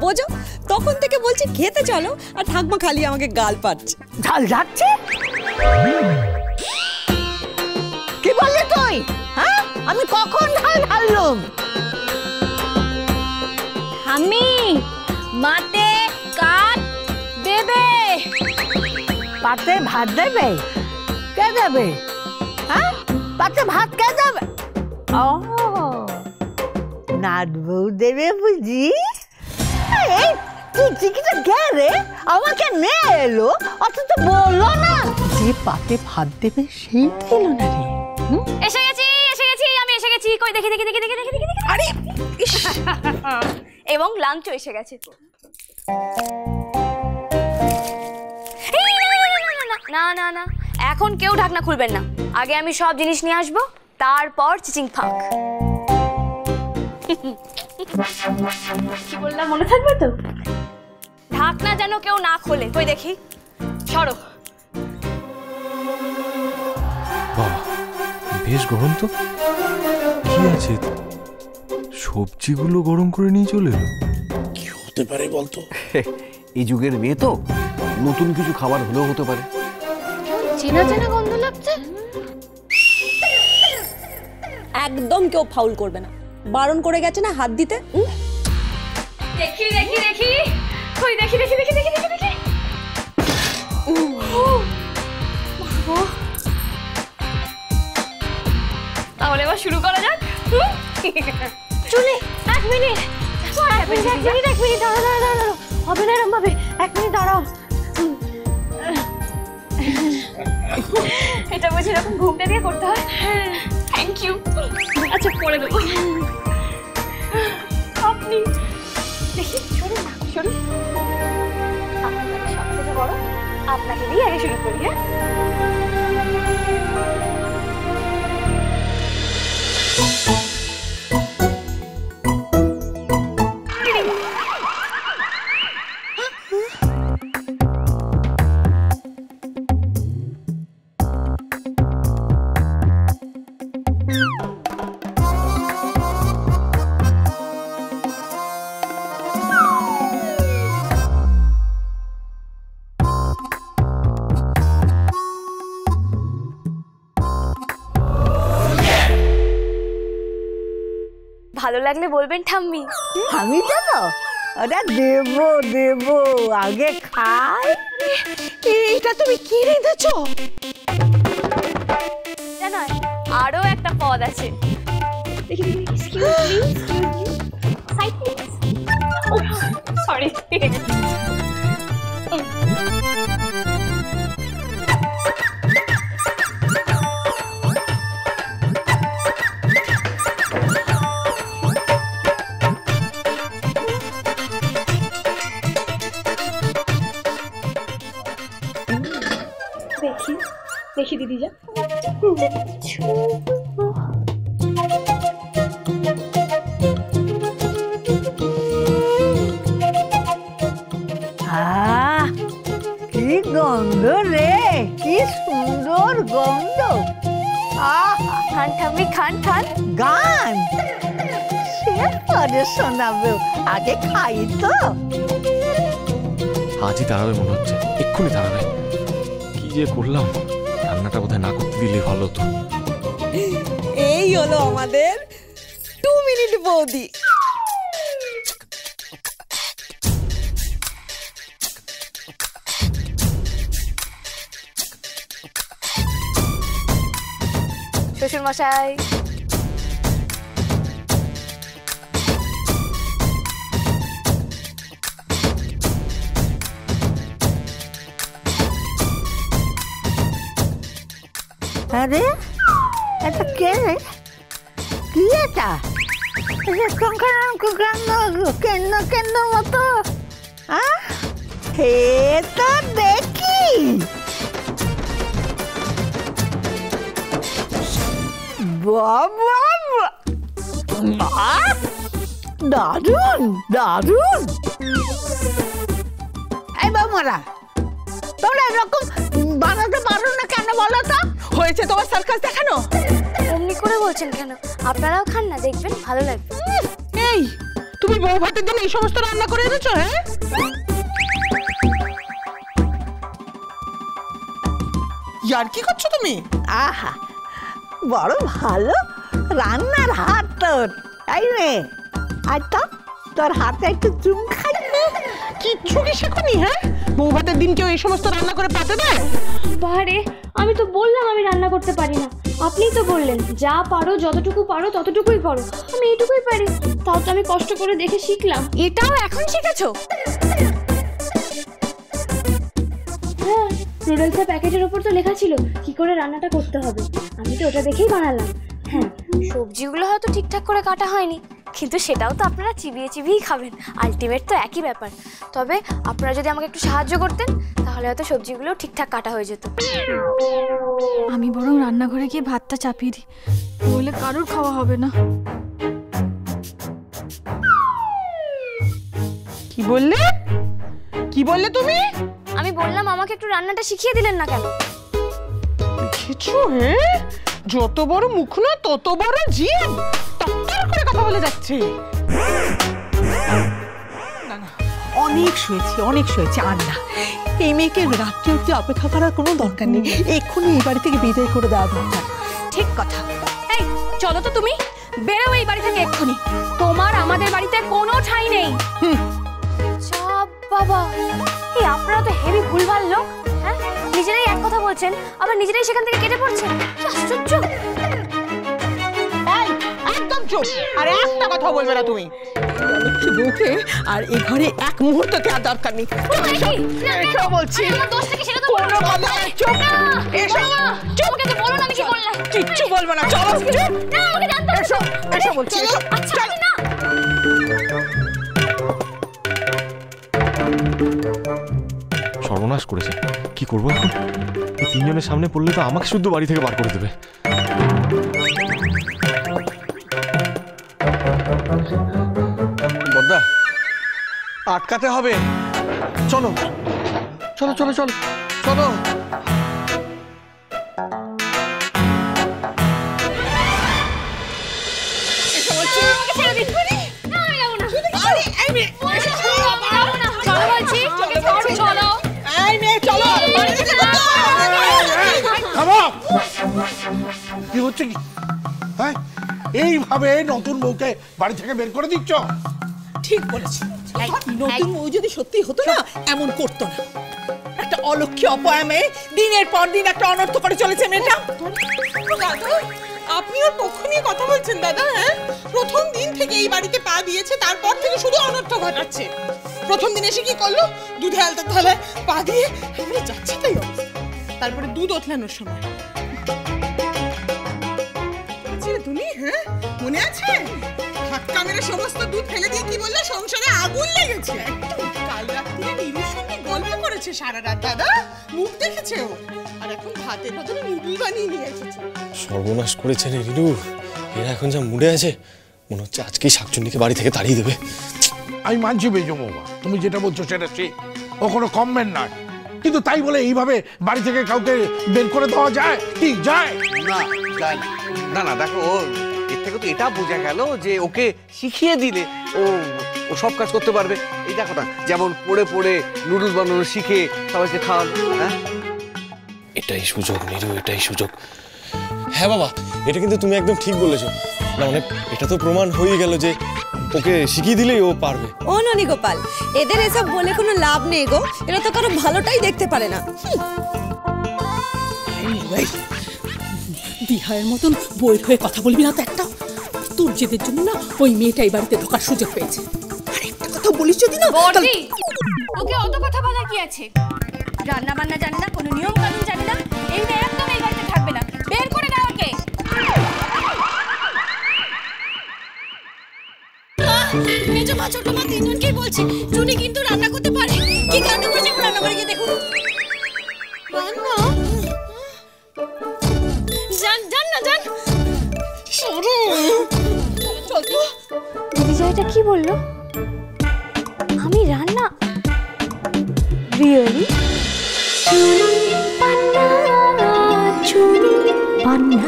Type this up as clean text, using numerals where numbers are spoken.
বোঝো, তখন থেকে বলছি খেতে চলো, আর ঠাকমা খালি আমাকে গাল পাচ্ছে। ঝাল যাচ্ছে? কি বললি তুই? হ্যাঁ, আমি কখন ঝাল ঢাললুম? আমি মাতে কাট দেবে। পাতে ভাত দেবে? কে দেবে? হ্যাঁ, পাতে ভাত কে দেবে? ও, নাট বউ দেবে বুঝি? এই চিকিটা কে রে? আমাকে নে এলো, অথচ বললো না যে পাতে ভাত দেবে, সেই দিল না রে। এসে গেছি, আমি এসে গেছি। কই দেখি। আরে এবং লাঞ্চও এসে গেছে। না, এখন কেউ ঢাকনা খুলবেন না। আগে আমি সব জিনিস নিয়ে আসবো, তারপর চিচিং ফাঁক। কি বললাম মনে থাকবে তো? ঢাকনা যেন কেউ না খোলে। কই দেখি, সরো। বাহ, বেশ গরম তো। কি আছে? সবজিগুলো গরম করে নিয়ে চলে এলো। কি হতে পারে বলতো? এই যুগের মেয়ে তো, নতুন কিছু খাবার হলেও হতে পারে। চেনা গন্ধ লাগছে। একদম কেউ ফাউল করবে না, বারণ করে গেছে না হাত দিতে। দেখি। কই দেখি। তাহলে এবার শুরু করা যাক। চলে 1 মিনিট। 1 মিনিট দাঁড়াও। হবে না এরম ভাবে। 1 মিনিট দাঁড়াও। এটা বুঝি এরকম ঘুমটা দিয়ে করতে হয়? Thank you. আচ্ছা, পরে দেবো। আপনি দেখি, সরুন। আপনাকে সব থেকে বড়, আপনাকে দিয়ে আগে শুরু করি। হ্যাঁ, ভালো লাগলে বলবেন ঠাম্মি। আমি দেব? ওরা দেব, আগে খাই। এটা তুমি কি রেঁধেছো? জানো, আরো একটা পদ আছে। দেখি। Side please. সরি। দেখি দিদি যা। কি গন্ধ রে, কি সুন্দর গন্ধ। খান ঠাম্মি, খান। গান সে পরে শোনাবে, আগে খাই তো। আজই তাড়াবে মনে হচ্ছে, এক্ষুনি তাড়াবে। কি যে করলাম, রান্নাটা বোধহয় না করতে দিলে ভালো হতো। এই হলো আমাদের 2 মিনিট বৌদি। শ্বশুর মশাই, আরে এটা কে? কি এটা? কেন মতো? হে তো দেখি। বাবা, দারুন। এই বাবুরা, তোমরা এরকম বানাতে পারো না কেন বলো তো? হয়েছে তোমার সার্কাস দেখানো? অমনি করে বলছেন কেন? আপনারাও খান না, দেখবেন ভালো লাগবে। এই তুমি বউ ভাতের দিন এই সমস্ত রান্না করে এনেছো? হ্যাঁ, ইয়ার কি করছো তুমি? আহা, বড় ভালো রান্নার হাত তোর। এই রে, আজ তো তোর হাতে একটু চুম খাই। কিচ্ছু কি শেখনি? হ্যাঁ, বউ ভাতের দিন কেউ এই সমস্ত রান্না করে পাতে দেয়? বারে, আমি তো বললাম আমি রান্না করতে পারি না। আপনিই তো বললেন যা পারো, যতটুকু পারো ততটুকুই করো। আমি এইটুকুই পারি, তাও তো আমি কষ্ট করে দেখে শিখলাম। এটাও এখন শিখেছো? হ্যাঁ, নুডলসের প্যাকেটের উপর তো লেখা ছিল কি করে রান্নাটা করতে হবে, আমি তো ওটা দেখেই বানালাম। হ্যাঁ, সবজিগুলো হয়তো ঠিকঠাক করে কাটা হয়নি, কিন্তু সেটাও তো আপনারা চিবিয়ে চিবিয়েই খাবেন, আলটিমেট তো একই ব্যাপার। তবে আপনারা যদি আমাকে একটু সাহায্য করতেন তাহলে হয়তো সবজিগুলো ঠিকঠাক কাটা হয়ে যেত। আমি বরং রান্নাঘরে গিয়ে ভাতটা চাপিয়ে দিই, নইলে কারোর খাওয়া হবে না। কি বললে? কি বললে তুমি? আমি বললাম আমাকে একটু রান্নাটা শিখিয়ে দিলেন না কেন? কিছু? হ্যাঁ, যত বড় মুখ না তত বড় জিভ, টকটক করে কথা বলে যাচ্ছে। অনেক শুয়েছি আর না। এই মেয়েকে রাত্রে অব্দি অপেক্ষা করার কোনো দরকার নেই, এক্ষুনি এই বাড়ি থেকে বিদায় করে দেওয়া দরকার। ঠিক কথা। এই চলো তো, তুমি বেরো এই বাড়ি থেকে এক্ষুনি। তোমার আমাদের বাড়িতে কোনো ঠাঁই নেই। চাপ বাবা, এই আপনারা তো হেভি ভুলভাল লোক। হ্যাঁ, নিজেরাই এক কথা বলছেন আবার নিজেরাই সেখান থেকে কেটে পড়ছেন, কি আশ্চর্য। এই, একদম চুপ, আর একটা কথা বলবে না তুমি। বউকে আর এই ঘরে এক মুহূর্ত দেওয়ার দরকার নেই। এসো বলছি। কোনো কথা চুপ। এসো, আমাকে তো বলো না আমি কি করলাম। কিচ্ছু বলবো না, চলো। না, আমাকে জানতে হবে। এসো, এসো বলছি। এসো। আচ্ছা, আমি না। সর্বনাশ করেছে, কি করবো এখন? এই তিনজনের সামনে পড়লে তো আমাকে শুদ্ধ বাড়ি থেকে বার করে দেবে। বদ্দা, আটকাতে হবে। চলো চলো চলো চলো চলো। কি হচ্ছে কি? হ্যাঁ, এইভাবে নতুন বউকে বাড়ি থেকে বের করে দিচ্ছ? ঠিক বলেছি, নতুন বউ যদি সত্যি হতো না এমন করতো না। একটা অলক্ষ্য অপয়া মেয়ে, দিনের পর দিন একটা অনর্থ করে চলেছে মেয়েটা। আপনি ওর পক্ষ নিয়ে কথা বলছেন দাদা? হ্যাঁ, প্রথম দিন থেকে এই বাড়িতে পা দিয়েছে, তারপর থেকে শুধু অনর্থ ঘটাচ্ছে। প্রথম দিন এসে কি করলো? দুধে আলতার থালায় পা দিয়ে আমরা যাচ্ছি তাই অবস্থা। তারপরে দুধ ওতলানোর সময় তুমি, হ্যাঁ মনে আছে, ধাক্কা মেরে সমস্ত দুধ ফেলে দিয়ে কি বললে? সংসারে আগুন লেগেছে। কাল রাত্রিরে নীলুর সঙ্গে গল্প করেছে সারা রাত দাদা, মুখ দেখেছে ও। আর এখন ভাতের বদলে নুডল বানিয়ে নিয়ে এসেছে। সর্বনাশ করেছে রে রিনু, এরা এখন যা মুডে আছে মনে হচ্ছে আজকেই শাকচুন্নিকে বাড়ি থেকে তাড়িয়ে দেবে। আমি মানছি বেজমৌমা, তুমি যেটা বলছো সেটা ঠিক, ও কোনো কমবেন না, কিন্তু তাই বলে এইভাবে বাড়ি থেকে কাউকে বের করে দেওয়া যায় কি? যায় না না না, দেখো এর থেকে তো এটা বোঝা গেল যে ওকে শিখিয়ে দিলে ও ও সব কাজ করতে পারবে। এই দেখো না, যেমন পড়ে পড়ে নুডলস বানানো শিখে সবাইকে খাওয়ান। হ্যাঁ, এটাই সুযোগ নিরু, এটাই সুযোগ। হ্যাঁ বাবা, এটা কিন্তু তুমি একদম ঠিক বলেছো। না মানে এটা তো প্রমাণ হয়ে গেল যে ওকে শিখিয়ে দিলেই ও পারবে। ও ননি গোপাল, এদের এসব বলে কোনো লাভ নেই গো, এরা তো কারো ভালোটাই দেখতে পারে না। বিহারের মতন বইয়ের হয়ে কথা বলবি না তো একটা। তোর জেদের জন্য না ওই মেয়েটা এই বাড়িতে ঢোকার সুযোগ পেয়েছে। আর একটা কথা বলিস যদি না, বড়দি, ওকে অত কথা বলার কি আছে? রান্না বান্না জানে না, কোনো নিয়ম কানুন জানে না, এই মেয়ে একদম এই বাড়িতে থাকবে না। বের করে দাও ওকে। মেজো মা ছোট মা তিনজনকেই বলছি, জুনি কিন্তু রান্না করতে পারে। কি কাণ্ড করছে এখন রান্না করে গিয়ে দেখুন। রান্না জান না জান সরু। চল তো। দিদি জায়টা কি বললো? আমি রান্না? রিয়েলি? চুনি পান্না